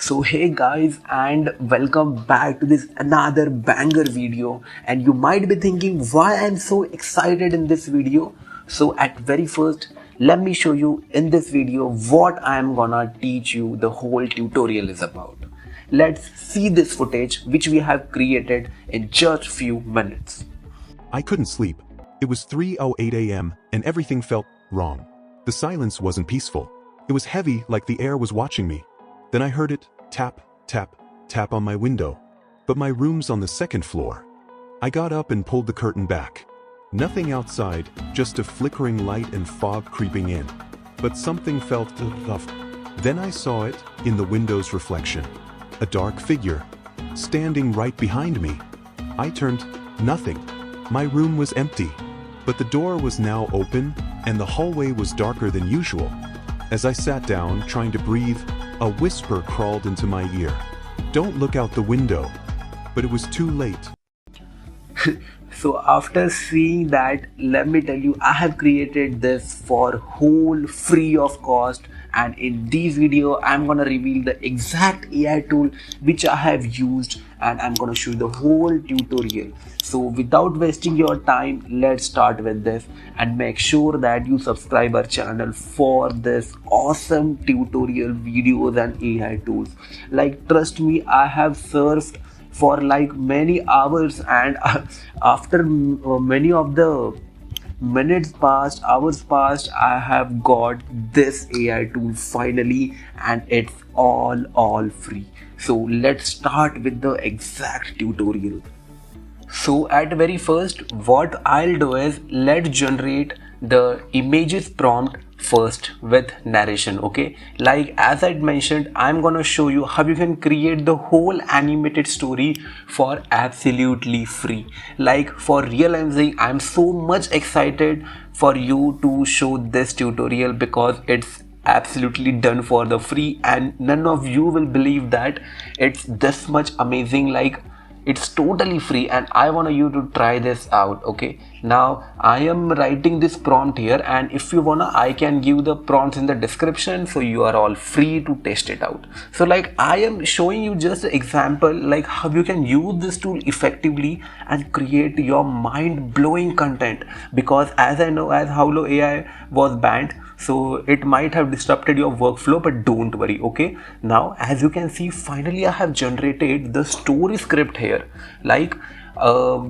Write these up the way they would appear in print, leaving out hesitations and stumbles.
So hey guys, and welcome back to this another banger video. And you might be thinking why I'm so excited in this video. So at very first, let me show you in this video what I'm gonna teach you the whole tutorial is about. Let's see this footage which we have created in just few minutes. I couldn't sleep. It was 3:08 a.m. and everything felt wrong. The silence wasn't peaceful. It was heavy, like the air was watching me. Then I heard it tap, tap, tap on my window. But my room's on the second floor. I got up and pulled the curtain back. Nothing outside, just a flickering light and fog creeping in. But something felt off. Then I saw it in the window's reflection. A dark figure, standing right behind me. I turned, nothing. My room was empty. But the door was now open, and the hallway was darker than usual. As I sat down, trying to breathe, a whisper crawled into my ear. Don't look out the window. But it was too late. So after seeing that, let me tell you, I have created this for whole free of cost, and in this video I'm gonna reveal the exact AI tool which I have used, and I'm gonna show you the whole tutorial. So without wasting your time, let's start with this, and make sure that you subscribe our channel for this awesome tutorial videos and AI tools. Like, trust me, I have surfed for like many hours, and after many of the minutes passed, hours passed, I have got this AI tool finally, and it's all free. So let's start with the exact tutorial. So at very first, what I'll do is let's generate the images prompt first with narration. Okay, like as I mentioned, I'm gonna show you how you can create the whole animated story for absolutely free. Like, for real, I'm saying I'm so much excited for you to show this tutorial because it's absolutely done for the free, and none of you will believe that it's this much amazing. Like, it's totally free, and I want you to try this out. Okay, now I am writing this prompt here, and if you wanna, I can give the prompts in the description, so you are all free to test it out. So like, I am showing you just an example like how you can use this tool effectively and create your mind-blowing content, because as I know, as Howlo AI was banned, so it might have disrupted your workflow, but don't worry. Okay, now as you can see, finally I have generated the story script here. Like,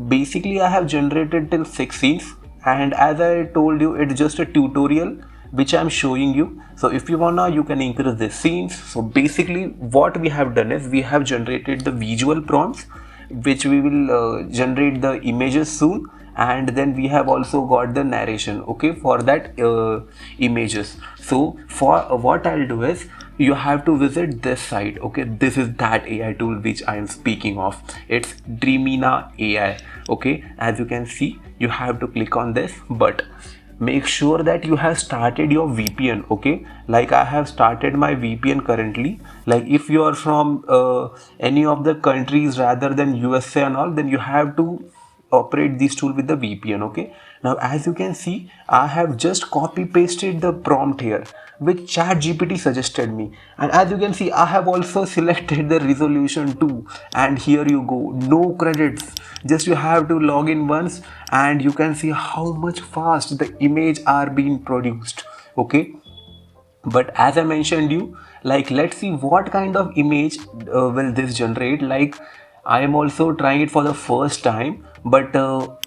basically I have generated till 6 scenes, and as I told you, it's just a tutorial which I'm showing you. So if you wanna, you can increase the scenes. So basically what we have done is we have generated the visual prompts, which we will generate the images soon, and then we have also got the narration, okay, for that images. So for what I'll do is, you have to visit this site. Okay, this is that AI tool which I am speaking of. It's Dreamina AI. Okay, as you can see, you have to click on this, but make sure that you have started your VPN. Okay, like I have started my VPN currently. Like, if you are from any of the countries rather than USA and all, then you have to operate this tool with the VPN. Okay, now as you can see, I have just copy pasted the prompt here which ChatGPT suggested me, and as you can see, I have also selected the resolution too, and here you go, no credits, just you have to log in once, and you can see how much fast the image are being produced. Okay, but as I mentioned you, like, let's see what kind of image will this generate. Like, I am also trying it for the first time, but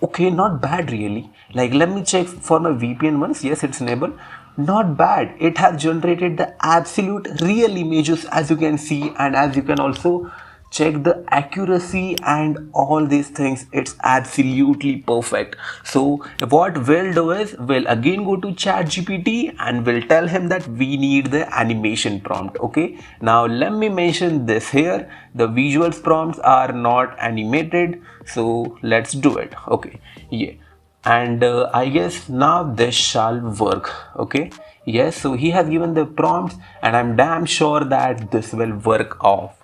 okay, not bad really. Like, let me check for my VPN once. Yes, it's enabled. Not bad. It has generated the absolute real images, as you can see, and as you can also check the accuracy and all these things, it's absolutely perfect. So what we'll do is, we'll again go to ChatGPT and we'll tell him that we need the animation prompt. Okay, now let me mention this here, the visuals prompts are not animated, so let's do it. Okay, yeah, and I guess now this shall work. Okay, yes, so he has given the prompts, and I'm damn sure that this will work off.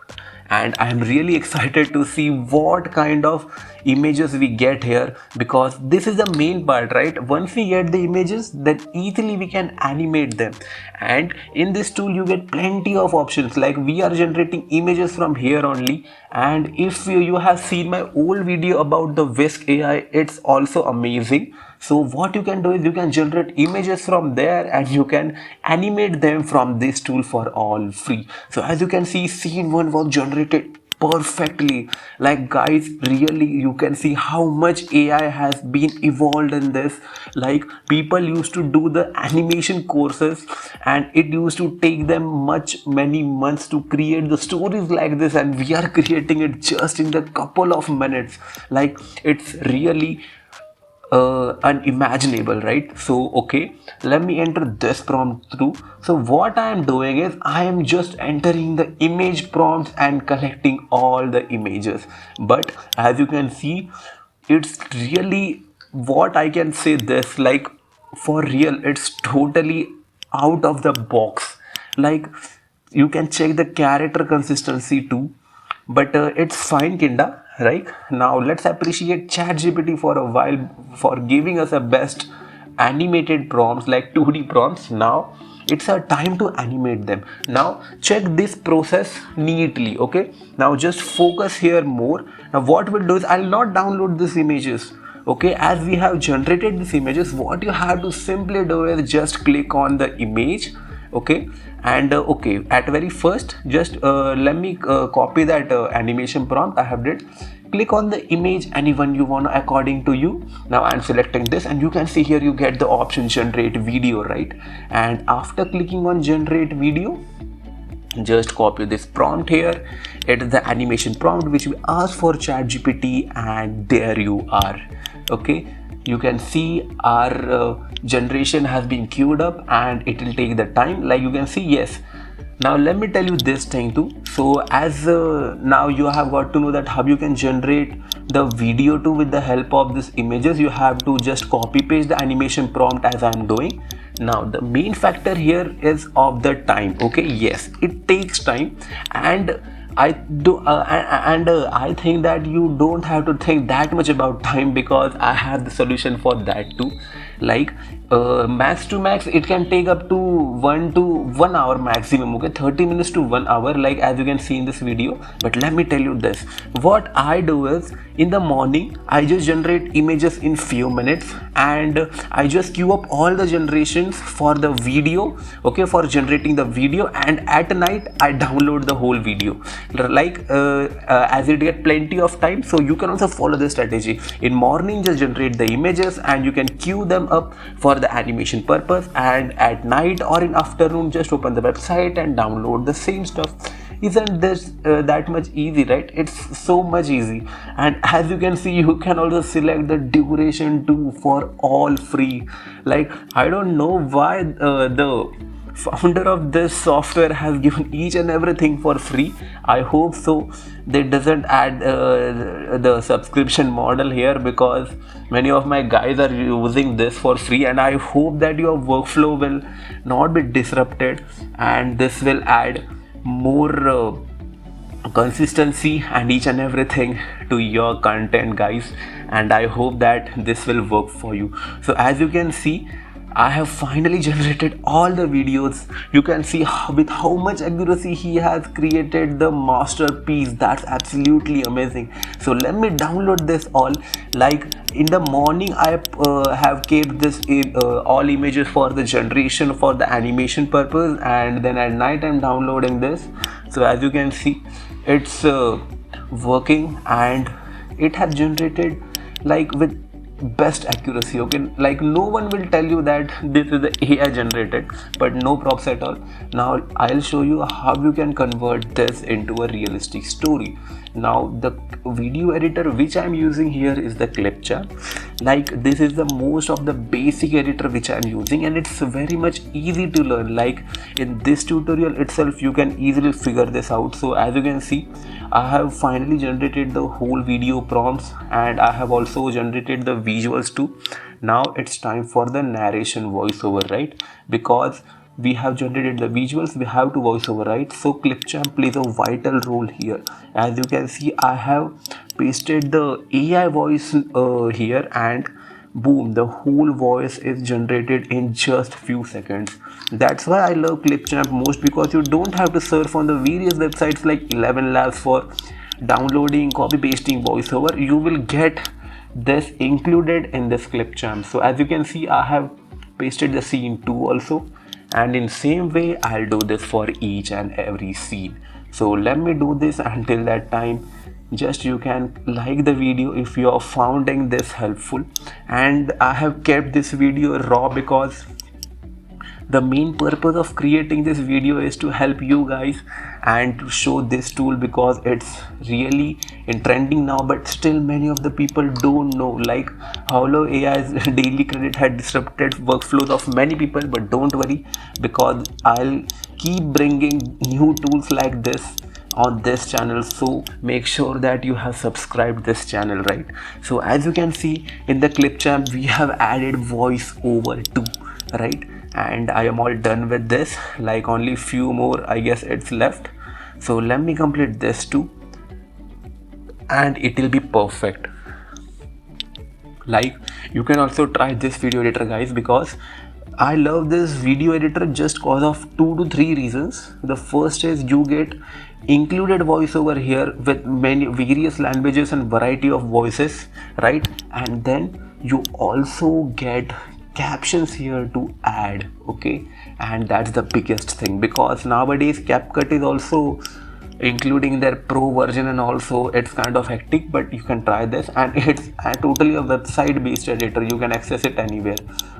and I am really excited to see what kind of images we get here, because this is the main part, right? Once we get the images, then easily we can animate them. And in this tool you get plenty of options, like we are generating images from here only. And if you have seen my old video about the Whisk AI, it's also amazing. So what you can do is you can generate images from there and you can animate them from this tool for all free. So as you can see, scene 1 was generated perfectly. Like guys, really you can see how much AI has been evolved in this. Like people used to do the animation courses and it used to take them many months to create the stories like this, and we are creating it just in the couple of minutes. Like it's really unimaginable, right? So okay, let me enter this prompt through. So what I am doing is I am just entering the image prompts and collecting all the images. But as you can see, it's really, what I can say this, like for real, it's totally out of the box. Like you can check the character consistency too, but it's fine, kinda. Right now let's appreciate ChatGPT for a while for giving us a best animated prompts, like 2D prompts. Now it's a time to animate them. Now check this process neatly. Okay, now just focus here more. Now what we'll do is I'll not download these images. Okay, as we have generated these images, what you have to simply do is just click on the image. Okay, and okay, at very first just let me copy that animation prompt I have did. Click on the image, anyone you want according to you. Now I'm selecting this, and you can see here you get the option generate video, right? And after clicking on generate video, just copy this prompt here. It's the animation prompt which we asked for ChatGPT, and there you are. Okay, you can see our generation has been queued up and it will take the time, like you can see. Yes, now let me tell you this thing too. So as now you have got to know that how you can generate the video too with the help of these images. You have to just copy paste the animation prompt as I am doing. Now the main factor here is of the time. Okay, yes, it takes time, and I do I think that you don't have to think that much about time, because I have the solution for that too. Like max to max it can take up to 1 hour maximum. Okay, 30 minutes to 1 hour, like as you can see in this video. But let me tell you this, what I do is in the morning I just generate images in few minutes, and I just queue up all the generations for the video. Okay, for generating the video, and at night I download the whole video. Like as it get plenty of time, so you can also follow this strategy. In morning just generate the images and you can queue them up for the animation purpose, and at night or in afternoon just open the website and download the same stuff. Isn't this that much easy, right? It's so much easy. And as you can see, you can also select the duration too for all free. Like I don't know why the founder of this software has given each and everything for free. I hope so they doesn't add the subscription model here, because many of my guys are using this for free, and I hope that your workflow will not be disrupted, and this will add more consistency and each and everything to your content, guys. And I hope that this will work for you. So as you can see, I have finally generated all the videos. You can see with how much accuracy he has created the masterpiece. That's absolutely amazing. So let me download this all. Like in the morning I have kept this all images for the generation for the animation purpose, and then at night I'm downloading this. So as you can see, it's working, and it has generated like with best accuracy. Okay, like no one will tell you that this is the AI generated, but no props at all. Now I'll show you how you can convert this into a realistic story. Now the video editor which I'm using here is the ClipChat. Like this is the most of the basic editor which I'm using, and it's very much easy to learn. Like in this tutorial itself you can easily figure this out. So as you can see, I have finally generated the whole video prompts, and I have also generated the visuals too. Now it's time for the narration voiceover, right? Because we have generated the visuals, we have to voiceover, right? So clipchamp plays a vital role here. As you can see, I have pasted the AI voice here, and boom, the whole voice is generated in just few seconds. That's why I love clipchamp most, because you don't have to surf on the various websites like 11 labs for downloading, copy pasting voiceover. You will get this included in this clipchamp. So as you can see, I have pasted the scene 2 also, and in same way I'll do this for each and every scene. So let me do this. Until that time, just you can like the video if you are finding this helpful. And I have kept this video raw because the main purpose of creating this video is to help you guys and to show this tool, because it's really in trending now, but still many of the people don't know. Like Howler AI's daily credit had disrupted workflows of many people, but don't worry, because I'll keep bringing new tools like this on this channel. So make sure that you have subscribed this channel, right? So as you can see in the clipchamp, we have added voiceover too, right? And I am all done with this, like only few more I guess it's left. So let me complete this too, and it will be perfect. Like you can also try this video editor, guys, because I love this video editor just cause of 2 to 3 reasons. The first is you get included voiceover here with many various languages and variety of voices, right? And then you also get captions here to add, okay? And that's the biggest thing, because nowadays CapCut is also including their pro version, and also it's kind of hectic, but you can try this, and it's totally a website based editor. You can access it anywhere,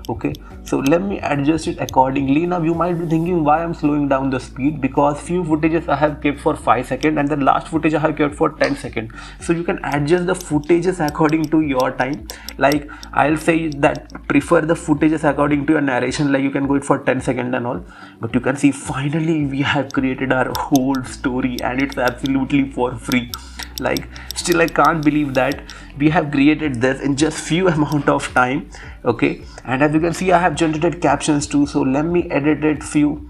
okay? So let me adjust it accordingly. Now you might be thinking why I'm slowing down the speed, because few footages I have kept for 5 seconds and the last footage I have kept for 10 seconds. So you can adjust the footages according to your time. Like I'll say that prefer the footages according to your narration, like you can go it for 10 seconds and all. But you can see finally we have created our whole story, and it's absolutely for free. Like still I can't believe that we have created this in just few amount of time, okay? And as you can see, I have generated captions too. So let me edit it few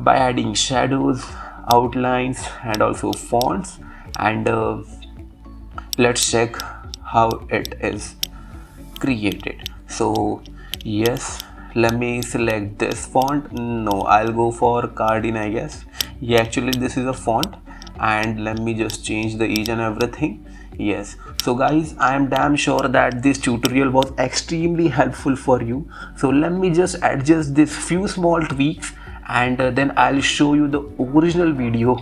by adding shadows, outlines, and also fonts. And let's check how it is created. So yes, let me select this font. No, I'll go for Cardin, I guess. Yeah, actually this is a font, and let me just change the each and everything. Yes, so guys, I am damn sure that this tutorial was extremely helpful for you. So let me just adjust this few small tweaks, and then I'll show you the original video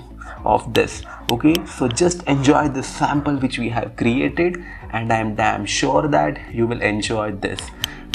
of this, okay? So just enjoy the sample which we have created, and I am damn sure that you will enjoy this.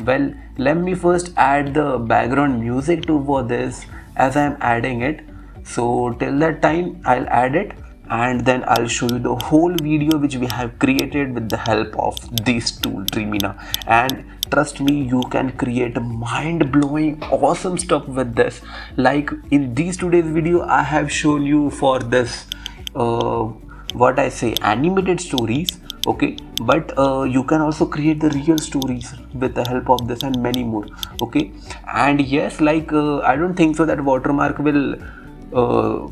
Well, let me first add the background music to for this, as I am adding it. So till that time I'll add it, and then I'll show you the whole video which we have created with the help of this tool, Dreamina. And trust me, you can create mind-blowing awesome stuff with this. Like in these today's video, I have shown you for this what I say, animated stories, okay? But you can also create the real stories with the help of this and many more, okay? And yes, like I don't think so that watermark will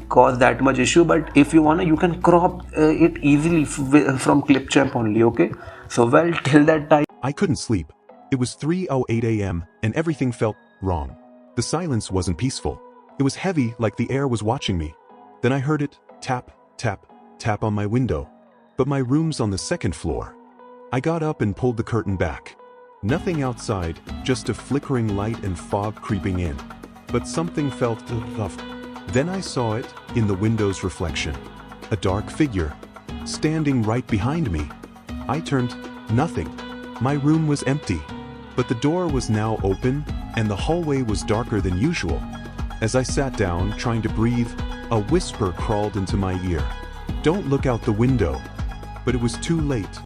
cause that much issue, but if you wanna, you can crop it easily from clipchamp only, okay? So well, till that time I couldn't sleep. It was 3:08 a.m. and everything felt wrong. The silence wasn't peaceful. It was heavy, like the air was watching me. Then I heard it tap, tap, tap on my window. But my room's on the 2nd floor. I got up and pulled the curtain back. Nothing outside, just a flickering light and fog creeping in. But something felt off. Then I saw it in the window's reflection. A dark figure, standing right behind me. I turned, nothing. My room was empty, but the door was now open and the hallway was darker than usual. As I sat down, trying to breathe, a whisper crawled into my ear. Don't look out the window. But it was too late.